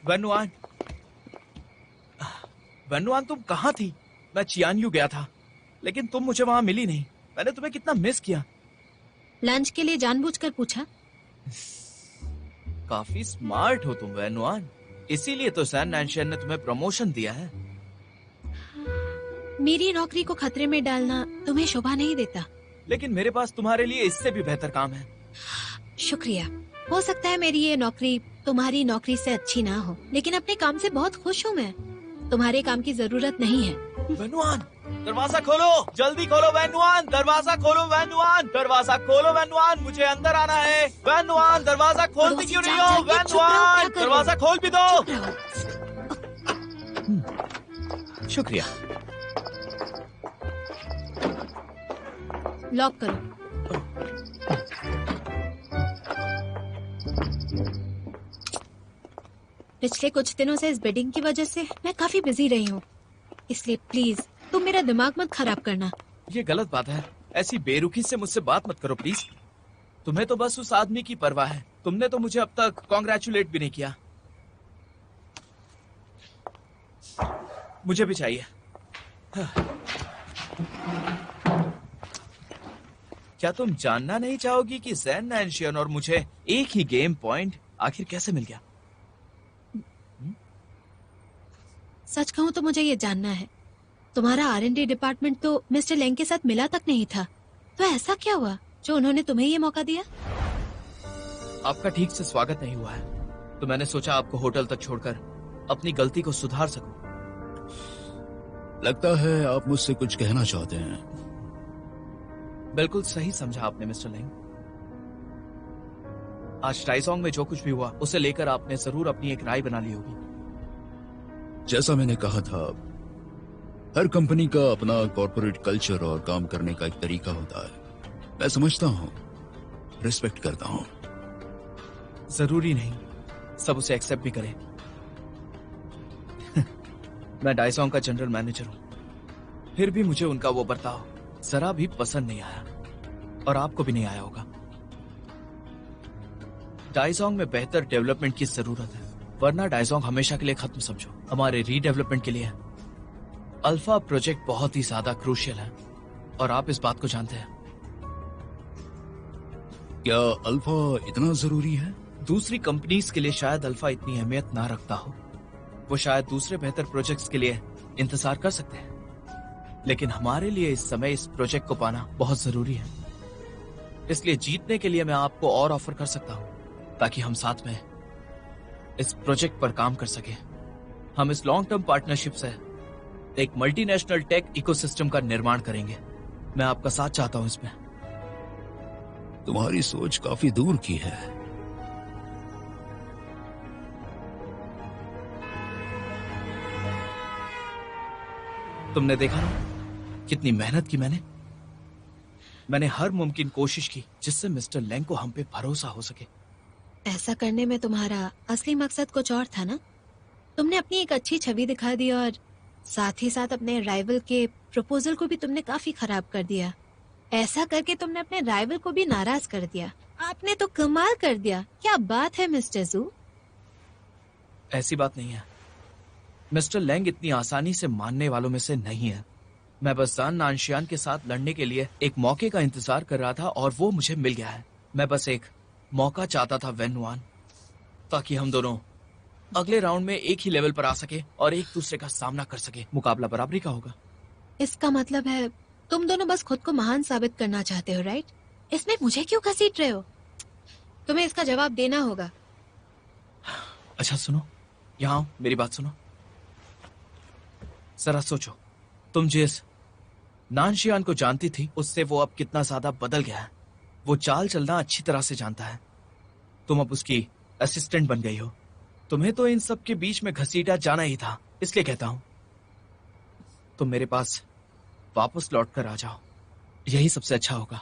वनुआन, वनुआन तुम कहाँ थी? मैं चियानयू गया था, लेकिन तुम मुझे वहाँ मिली नहीं। मैंने तुम्हें कितना मिस किया। लंच के लिए जानबूझकर पूछा? काफी स्मार्ट हो तुम वनुआन, इसीलिए तो सैन नानशियन ने तुम्हें प्रमोशन दिया है। मेरी नौकरी को खतरे में डालना तुम्हें शोभा नहीं देता। लेकिन मेरे पास तुम्हारे लिए इससे भी बेहतर काम है। शुक्रिया। हो सकता है मेरी ये नौकरी तुम्हारी नौकरी से अच्छी ना हो, लेकिन अपने काम से बहुत खुश हूँ मैं। तुम्हारे काम की जरूरत नहीं है। वनुआन, दरवाजा खोलो, जल्दी खोलो वनुआन, दरवाजा खोलो वनुआन, दरवाजा खोलो वनुआन, मुझे अंदर आना है। वनुआन, दरवाजा खोलती क्यों नहीं हो? वनुआन, दरवाजा खोल भी दो। शुक्रिया। लॉक करो। पिछले कुछ दिनों से इस बिडिंग की वजह से मैं काफी बिजी रही हूँ, इसलिए प्लीज तुम मेरा दिमाग मत खराब करना। ये गलत बात है, ऐसी बेरुखी से मुझसे बात मत करो प्लीज। तुम्हें तो बस उस आदमी की परवाह है। तुमने तो मुझे अब तक कॉन्ग्रेचुलेट भी नहीं किया। मुझे भी चाहिए। क्या तुम जानना नहीं चाहोगी कि सैन नानशियन और मुझे एक ही गेम पॉइंट आखिर कैसे मिल गया? सच कहूँ तो मुझे ये जानना है। तुम्हारा R&D डिपार्टमेंट तो मिस्टर लेंग के साथ मिला तक नहीं था, तो ऐसा क्या हुआ जो उन्होंने तुम्हें ये मौका दिया? आपका ठीक से स्वागत नहीं हुआ है, तो मैंने सोचा आपको होटल तक छोड़कर अपनी गलती को सुधार सकूं। लगता है आप मुझसे कुछ कहना चाहते हैं। बिल्कुल सही समझा आपने मिस्टर लेंग। आज टाइजोंग में जो कुछ भी हुआ उसे लेकर आपने जरूर अपनी एक राय बना ली होगी। जैसा मैंने कहा था, हर कंपनी का अपना कॉर्पोरेट कल्चर और काम करने का एक तरीका होता है। मैं समझता हूँ, रिस्पेक्ट करता हूँ। जरूरी नहीं सब उसे एक्सेप्ट भी करें। मैं डाइसोंग का जनरल मैनेजर हूं, फिर भी मुझे उनका वो बर्ताव जरा भी पसंद नहीं आया, और आपको भी नहीं आया होगा। डाइसोंग में बेहतर डेवलपमेंट की जरूरत है, वरना डाइसोंग हमेशा के लिए खत्म समझो। हमारे रीडेवलपमेंट के लिए अल्फा प्रोजेक्ट बहुत ही ज्यादा क्रूशियल है, और आप इस बात को जानते हैं। क्या अल्फा इतना जरूरी है? दूसरी कंपनीज के लिए शायद अल्फा इतनी अहमियत ना रखता हो, वो शायद दूसरे बेहतर प्रोजेक्ट्स के लिए इंतजार कर सकते हैं, लेकिन हमारे लिए इस समय इस प्रोजेक्ट को पाना बहुत जरूरी है। इसलिए जीतने के लिए मैं आपको और ऑफर कर सकता हूं, ताकि हम साथ में इस प्रोजेक्ट पर काम कर सके। हम इस लॉन्ग टर्म पार्टनरशिप से एक मल्टीनेशनल टेक इकोसिस्टम का निर्माण करेंगे। मैं आपका साथ चाहता हूं इसमें। तुम्हारी सोच काफी दूर की है। तुमने देखा ना कितनी मेहनत की मैंने हर मुमकिन कोशिश की जिससे मिस्टर लेंग को हम पे भरोसा हो सके। ऐसा करने में तुम्हारा असली मकसद कुछ और था ना? तुमने अपनी एक अच्छी छवि दिखा दी और साथ ही साथ अपने राइवल के प्रपोजल को भी तुमने काफी खराब कर दिया। ऐसा करके तुमने अपने राइवल को भी नाराज कर दिया। आपने तो कमाल कर दिया। क्या बात है मिस्टर जू? ऐसी बात नहीं है। मिस्टर लेंग इतनी आसानी से मानने वालों में से नहीं है। मैं बस सैन नानशियन के साथ लड़ने के लिए एक मौके का इंतजार कर रहा था, और वो मुझे मिल गया है। मैं बस एक मौका चाहता था वनुआन, ताकि हम दोनों अगले राउंड में एक ही लेवल पर आ सके और एक दूसरे का सामना कर सके। मुकाबला बराबरी का होगा। इसका मतलब है तुम दोनों बस खुद को महान साबित करना चाहते हो, राइट? इसमें मुझे क्यों घसीट रहे हो? तुम्हें इसका जवाब देना होगा। अच्छा सुनो, यहाँ आओ, मेरी बात सुनो। जरा सोचो, तुम जिस नानशियन को जानती थी उससे वो अब कितना ज्यादा बदल गया है। वो चाल चलना अच्छी तरह से जानता है। तुम अब उसकी असिस्टेंट बन गई हो। तुम्हें तो इन सब के बीच में घसीटा जाना ही था, इसलिए कहता हूं तुम मेरे पास वापस लौट कर आ जाओ। यही सबसे अच्छा होगा।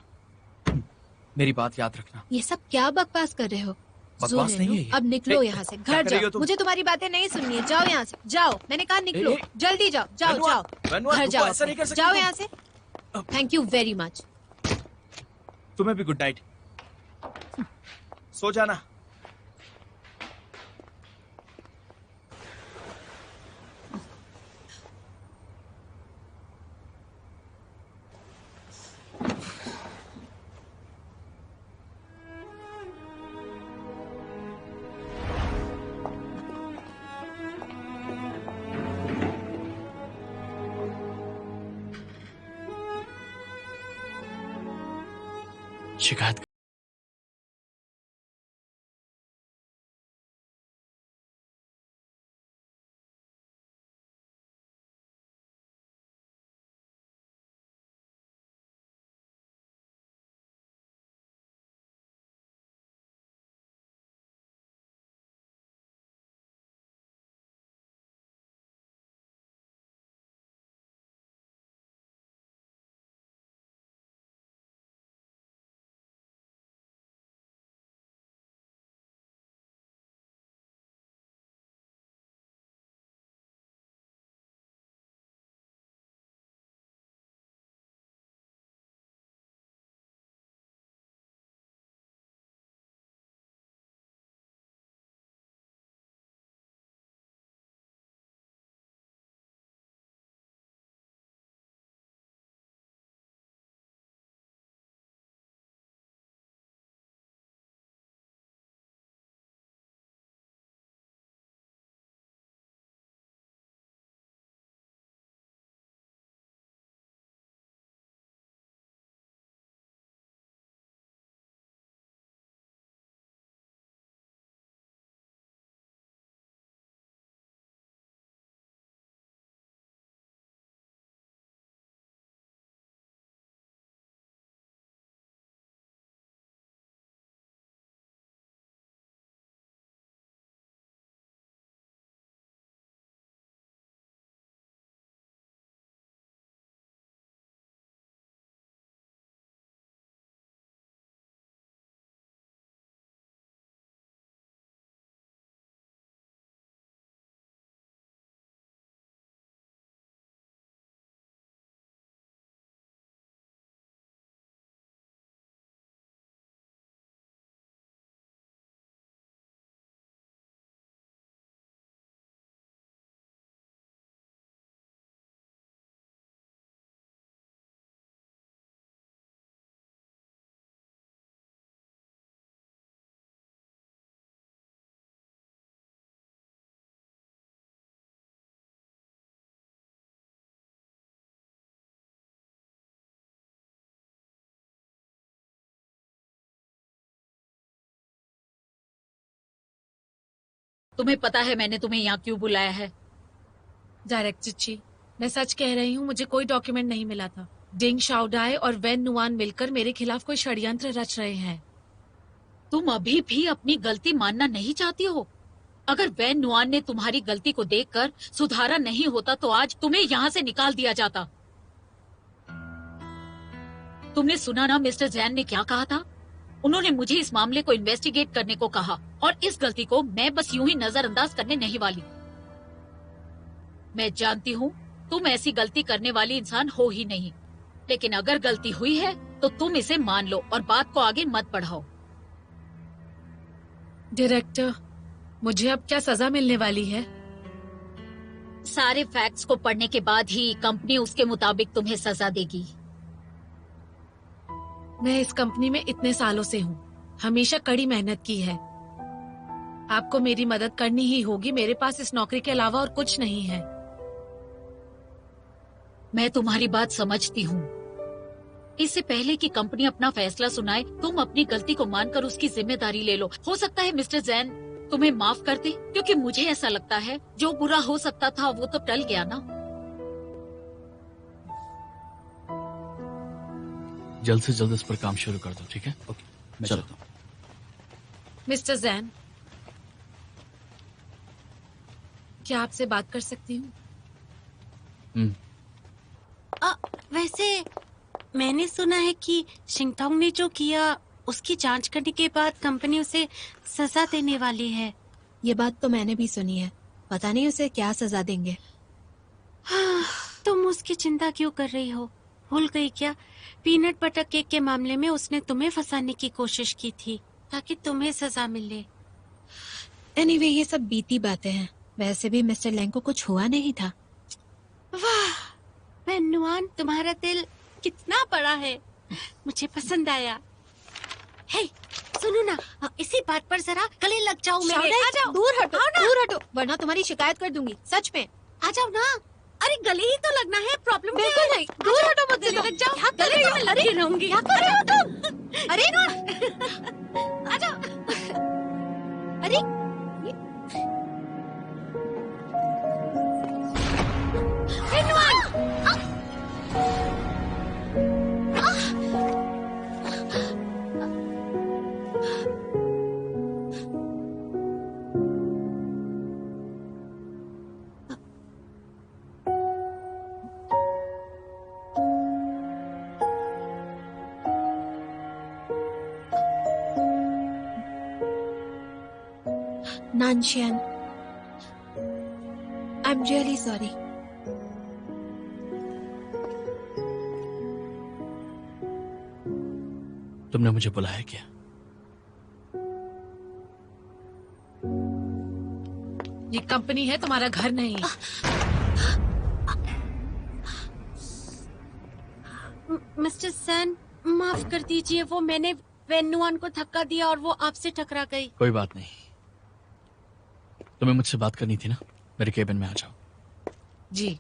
मेरी बात याद रखना। ये सब क्या बकवास कर रहे हो? बकवास नहीं है ये। अब निकलो यहाँ से, घर जाओ। मुझे तुम्हारी बातें नहीं सुननी है। जाओ यहाँ से, जाओ। मैंने कहा निकलो, जल्दी जाओ, जाओ जाओ, घर जाओ, जाओ यहाँ से। Thank you very much. तुम्हें भी गुड नाइट। सो जाना। शिकायत तुम्हें पता है मैंने तुम्हें यहाँ क्यों बुलाया है? डायरेक्टर जी, मैं सच कह रही हूँ, मुझे कोई डॉक्यूमेंट नहीं मिला था। डिंग शाओडाई और वेन नुआन मिलकर मेरे खिलाफ कोई षड्यंत्र रच रहे हैं। तुम अभी भी अपनी गलती मानना नहीं चाहती हो? अगर वैन नुआन ने तुम्हारी गलती को देखकर सुधारा नहीं होता तो आज तुम्हें यहाँ से निकाल दिया जाता। तुमने सुना ना मिस्टर जैन ने क्या कहा था? उन्होंने मुझे इस मामले को इन्वेस्टिगेट करने को कहा और इस गलती को मैं बस यूं ही नजरअंदाज करने नहीं वाली। मैं जानती हूँ तुम ऐसी गलती करने वाली इंसान हो ही नहीं, लेकिन अगर गलती हुई है तो तुम इसे मान लो और बात को आगे मत बढ़ाओ। डायरेक्टर, मुझे अब क्या सजा मिलने वाली है? सारे फैक्ट्स को पढ़ने के बाद ही कंपनी उसके मुताबिक तुम्हें सजा देगी। मैं इस कंपनी में इतने सालों से हूँ, हमेशा कड़ी मेहनत की है। आपको मेरी मदद करनी ही होगी, मेरे पास इस नौकरी के अलावा और कुछ नहीं है। मैं तुम्हारी बात समझती हूँ। इससे पहले कि कंपनी अपना फैसला सुनाए, तुम अपनी गलती को मानकर उसकी जिम्मेदारी ले लो। हो सकता है मिस्टर जैन तुम्हें माफ कर दे, क्योंकि मुझे ऐसा लगता है जो बुरा हो सकता था वो तो टल गया ना। जल्द से जल्द इस पर काम शुरू कर दो, ठीक है? ओके, मैं चलो। चलता हूँ। मिस्टर जैन, क्या आपसे बात कर सकती हूँ? वैसे मैंने सुना है कि शिंगथोंग ने जो किया उसकी जांच करने के बाद कंपनी उसे सजा देने वाली है। ये बात तो मैंने भी सुनी है, पता नहीं उसे क्या सजा देंगे। हाँ, तुम उसकी चिंता क्यों कर रही हो? भूल गई क्या? पीनट बटर केक के मामले में उसने तुम्हें फंसाने की कोशिश की थी ताकि तुम्हें सजा मिले। एनीवे, ये सब बीती बातें हैं। वैसे भी मिस्टर लैंग को कुछ हुआ नहीं था। वाह वैन नुआन, तुम्हारा दिल कितना बड़ा है, मुझे पसंद आया। हे सुनो ना, इसी बात पर जरा गले लग जाओ मेरे। आ जाओ, दूर हटो, आओ ना। दूर हटो, वरना तुम्हारी शिकायत कर दूंगी, सच में। आ जाओ ना। अरे गले ही तो लगना है, प्रॉब्लम बिल्कुल नहीं, दूर हटो मुझसे, लग जाओ। क्या कर रही हो? गले में लगी रहूंगी। क्या कर रहे हो तुम? अरे आजा। अरे Nanshan, I'm really sorry. तुमने मुझे बुलाया क्या? ये कंपनी है, तुम्हारा घर नहीं। मिस्टर सैन, माफ कर दीजिए, वो मैंने वेन्नुआन को धक्का दिया और वो आपसे टकरा गई। कोई बात नहीं। तुम्हें मुझसे बात करनी थी ना, मेरे केबिन में आ जाओ। जी।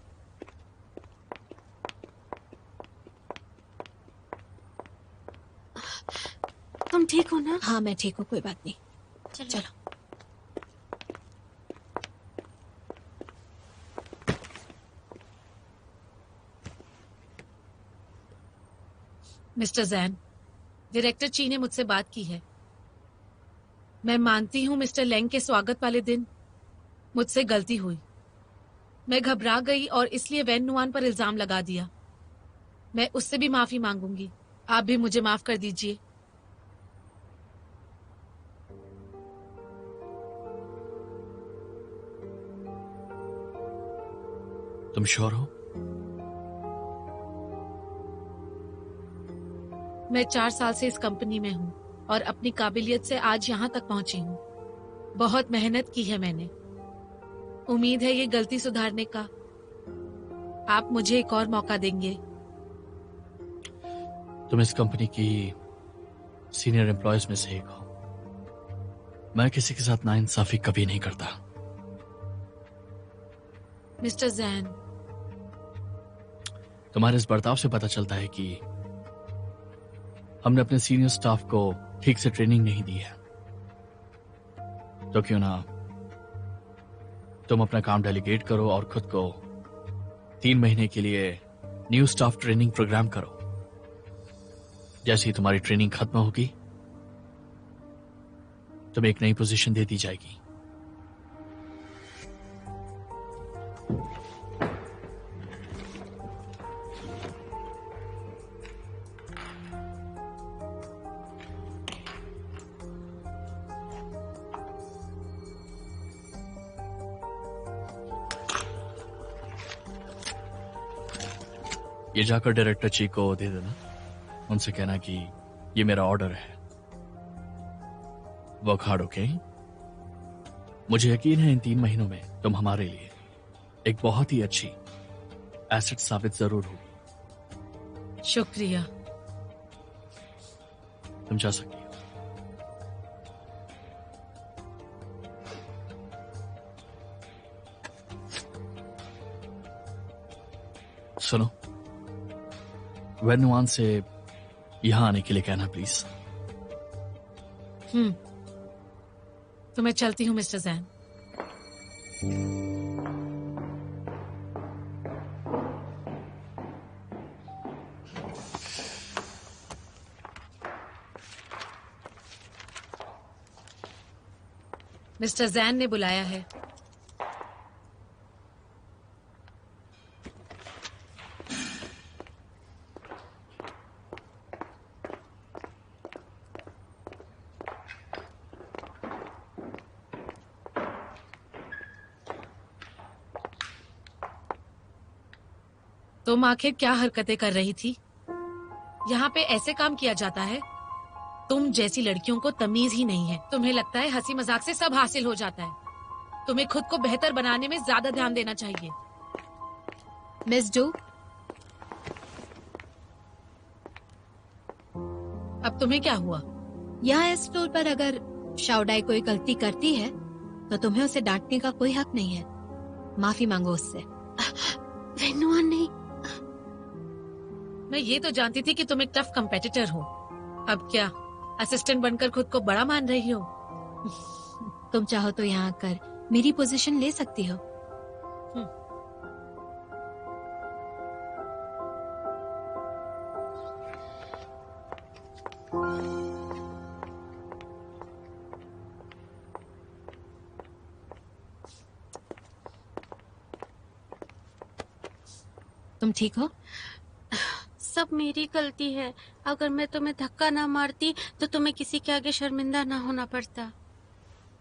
तुम ठीक हो ना? हाँ मैं ठीक हूँ, कोई बात नहीं। चलो। चलो। मिस्टर जैन, डायरेक्टर ची ने मुझसे बात की है। मैं मानती हूँ मिस्टर लेंग के स्वागत वाले दिन मुझसे गलती हुई। मैं घबरा गई और इसलिए वैन नुआन पर इल्जाम लगा दिया। मैं उससे भी माफी मांगूंगी। आप भी मुझे माफ कर दीजिए। तुम श्योर हो? मैं 4 साल से इस कंपनी में हूँ और अपनी काबिलियत से आज यहाँ तक पहुंची हूँ। बहुत मेहनत की है मैंने। उम्मीद है ये गलती सुधारने का आप मुझे एक और मौका देंगे। तुम इस कंपनी की सीनियर एम्प्लॉयज में से एक हो। मैं किसी के साथ नाइंसाफी कभी नहीं करता। मिस्टर जैन, तुम्हारे इस बर्ताव से पता चलता है कि हमने अपने सीनियर स्टाफ को ठीक से ट्रेनिंग नहीं दी है। तो क्यों ना तुम अपना काम डेलीगेट करो और खुद को 3 महीने के लिए न्यू स्टाफ ट्रेनिंग प्रोग्राम करो। जैसे ही तुम्हारी ट्रेनिंग खत्म होगी, तुम्हें एक नई पोजीशन दे दी जाएगी। ये जाकर डायरेक्टर ची को दे देना। उनसे कहना कि ये मेरा ऑर्डर है। Work hard, okay? मुझे यकीन है इन 3 महीनों में तुम हमारे लिए एक बहुत ही अच्छी एसेट साबित जरूर होगी। शुक्रिया। तुम जा सकती हो। सुनो, वेन्नुआन से यहां आने के लिए कहना प्लीज। तो मैं चलती हूँ मिस्टर जैन। मिस्टर जैन ने बुलाया है। तुम आखिर क्या हरकतें कर रही थी? यहाँ पे ऐसे काम किया जाता है? तुम जैसी लड़कियों को तमीज ही नहीं है। तुम्हें लगता है हंसी मजाक से सब हासिल हो जाता है। तुम्हें खुद को बेहतर बनाने में ज्यादा ध्यान देना चाहिए। मिस डू, अब तुम्हें क्या हुआ? यहाँ इस फ्लोर पर अगर शाओडाई कोई गलती करती है तो तुम्हें उसे डांटने का कोई हक नहीं है। माफी मांगो उससे। वेन्नुआन नहीं। मैं ये तो जानती थी कि तुम एक टफ कंपेटिटर हो, अब क्या असिस्टेंट बनकर खुद को बड़ा मान रही हो? तुम चाहो तो यहाँ आकर मेरी पोजीशन ले सकती हो। तुम ठीक हो? सब मेरी गलती है। अगर मैं तुम्हें धक्का ना मारती तो तुम्हें किसी के आगे शर्मिंदा ना होना पड़ता।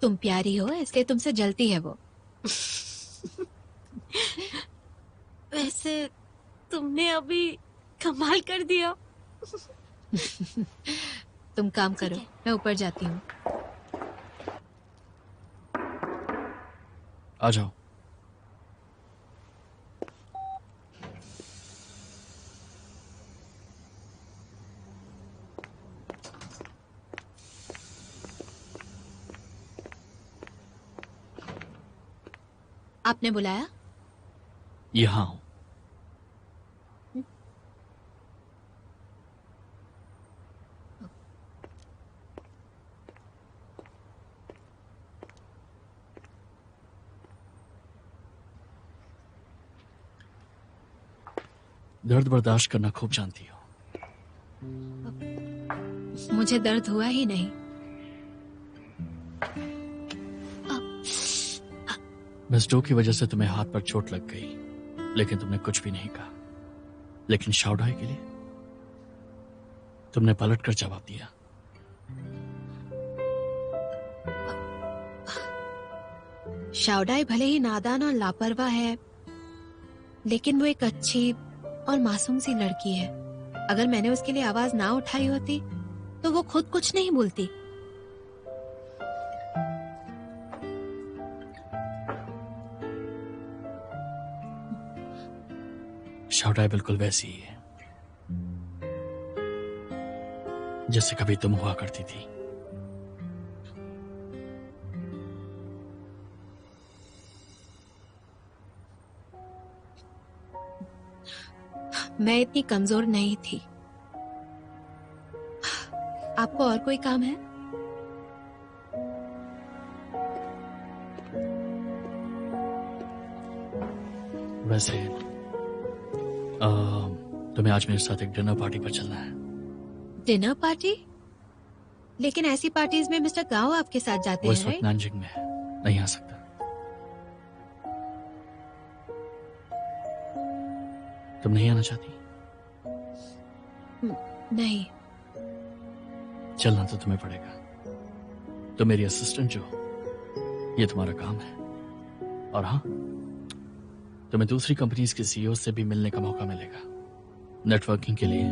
तुम प्यारी हो इसलिए तुमसे जलती है वो। वैसे तुमने अभी कमाल कर दिया। तुम काम करो, है। मैं ऊपर जाती हूँ। आ जाओ। आपने बुलाया? यहाँ हूं। दर्द बर्दाश्त करना खूब जानती हो। मुझे दर्द हुआ ही नहीं। मिस डो की वजह से तुम्हें हाथ पर चोट लग गई, लेकिन तुमने कुछ भी नहीं कहा। लेकिन शाओडाई के लिए तुमने पलटकर जवाब दिया। शाओडाई भले ही नादान और लापरवाह है, लेकिन वो एक अच्छी और मासूम सी लड़की है। अगर मैंने उसके लिए आवाज ना उठाई होती तो वो खुद कुछ नहीं बोलती। शाओडाई बिल्कुल वैसी ही है जैसे कभी तुम हुआ करती थी। मैं इतनी कमजोर नहीं थी। आपको और कोई काम है? वैसे तुम्हें आज मेरे साथ एक डिनर पार्टी पर चलना है। Dinner party? लेकिन ऐसी पार्टीज में मिस्टर गाओ आपके साथ जाते वो हैं, इस वक्त राइट? नानजिंग में है, नहीं आ सकता। तुम नहीं आना चाहती? नहीं। चलना तो तुम्हें पड़ेगा। तो मेरी असिस्टेंट जो, ये तुम्हारा काम है। और हाँ, तुम्हें दूसरी कंपनीज के सीईओ से भी मिलने का मौका मिलेगा नेटवर्किंग के लिए।